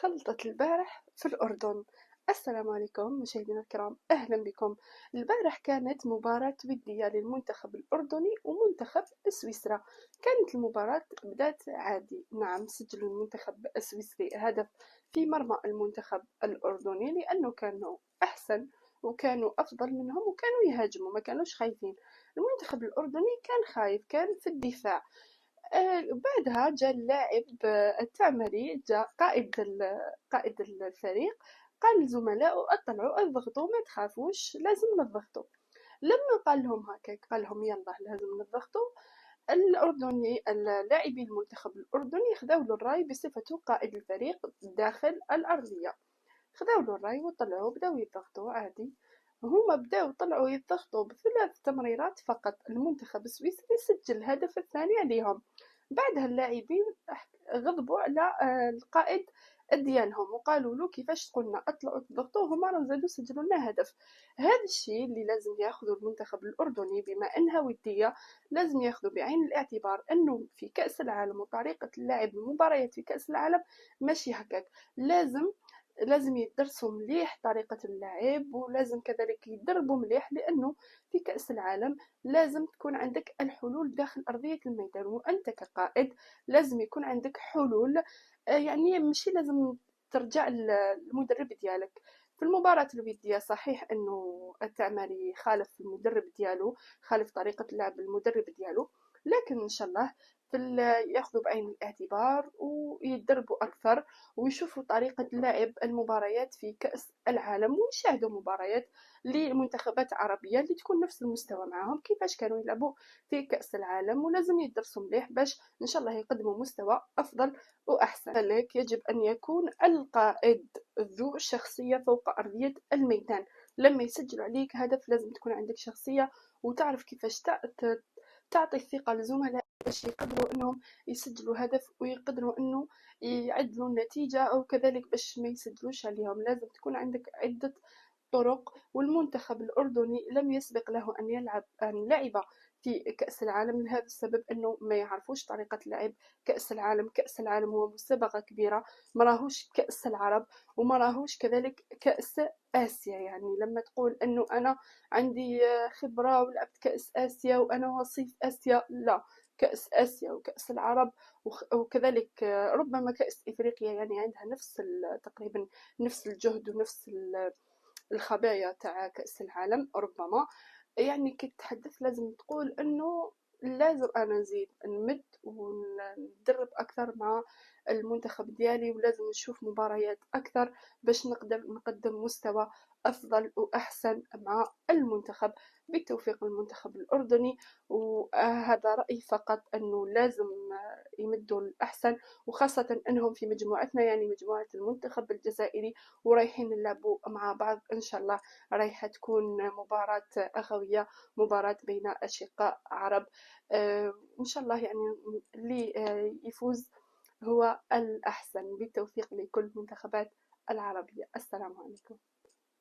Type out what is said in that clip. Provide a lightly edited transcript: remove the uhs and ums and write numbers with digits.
خلطة البارح في الأردن. السلام عليكم مشاهدينا الكرام، أهلا بكم. البارح كانت مباراة ودية للمنتخب الأردني ومنتخب سويسرا. كانت المباراة بدأت عادي، نعم سجلوا المنتخب السويسري هدف في مرمى المنتخب الأردني لأنه كانوا أحسن وكانوا أفضل منهم وكانوا يهاجموا، ما كانوش خايفين. المنتخب الأردني كان خايف، كان في الدفاع. بعدها جا اللاعب التعمري، جا قائد الفريق، قال لزملائه اطلعوا اضغطوا ما تخافوش لازم نضغطوا. لما قال لهم هكاك قال لهم يلا لازم نضغطوا، الأردني اللاعبي المنتخب الأردني خذوا له الراي بصفته قائد الفريق داخل الأرضية. خذوا له الراي وطلعوا بداو يضغطوا عادي. هما بداو طلعوا يضغطوا بثلاث تمريرات فقط، المنتخب السويسري سجل الهدف الثاني عليهم. بعدها اللاعبين غضبوا على القائد ديالهم وقالوا له كيفاش قلنا اطلعوا تضغطوا هما راهم زادوا سجلوا لنا هدف. هذا الشيء اللي لازم ياخذه المنتخب الاردني بما انها وديه، لازم ياخذوا بعين الاعتبار انه في كاس العالم وطريقه اللعب المباريات في كاس العالم ماشي هكاك. لازم يدرسوا مليح طريقة اللعب، ولازم كذلك يدربوا مليح، لأنه في كأس العالم لازم تكون عندك الحلول داخل أرضية الميدان، وأنت كقائد لازم يكون عندك حلول. يعني ماشي لازم ترجع للمدرب ديالك. في المباراة الودية صحيح أنه التعماري خالف المدرب ديالو، خالف طريقة لعب المدرب ديالو، لكن إن شاء الله ياخذوا بعين الاعتبار ويدربوا أكثر ويشوفوا طريقة لعب المباريات في كأس العالم، ويشاهدوا مباريات لمنتخبات عربية اللي تكون نفس المستوى معهم كيفاش كانوا يلعبوا في كأس العالم، ولازم يدرسوا مليح باش إن شاء الله يقدموا مستوى أفضل وأحسن. لذلك يجب أن يكون القائد ذو شخصية فوق أرضية الميدان. لما يسجل عليك هدف لازم تكون عندك شخصية وتعرف كيفاش تعطي الثقة لزملائك باش يقدروا انهم يسجلوا هدف ويقدروا انه يعدلوا النتيجة، او كذلك باش ما يسجلوش عليهم. لازم تكون عندك عدة طرق. والمنتخب الأردني لم يسبق له أن لعب في كأس العالم لهذا السبب أنه ما يعرفوش طريقة لعب كأس العالم. كأس العالم هو مسابقة كبيرة، ما راهوش كأس العرب وما راهوش كذلك كأس آسيا. يعني لما تقول أنه أنا عندي خبرة ولعبت كأس آسيا وأنا وصيف آسيا، لا، كأس آسيا وكأس العرب وكذلك ربما كأس إفريقيا يعني عندها نفس تقريبا نفس الجهد ونفس الخبايا تاع كأس العالم ربما. يعني كي تتحدث لازم تقول انه لازم انا نزيد نمد وندرب اكثر مع المنتخب ديالي، ولازم نشوف مباريات اكثر باش نقدر نقدم مستوى افضل واحسن مع المنتخب. بالتوفيق للمنتخب الاردني. وهذا رايي فقط، انه لازم يمدوا الاحسن، وخاصه انهم في مجموعتنا يعني مجموعه المنتخب الجزائري ورايحين نلعبوا مع بعض ان شاء الله. رايحه تكون مباراه اخويه، مباراه بين اشقاء عرب. ان شاء الله يعني اللي يفوز هو الاحسن. بالتوفيق لكل المنتخبات العربيه. السلام عليكم.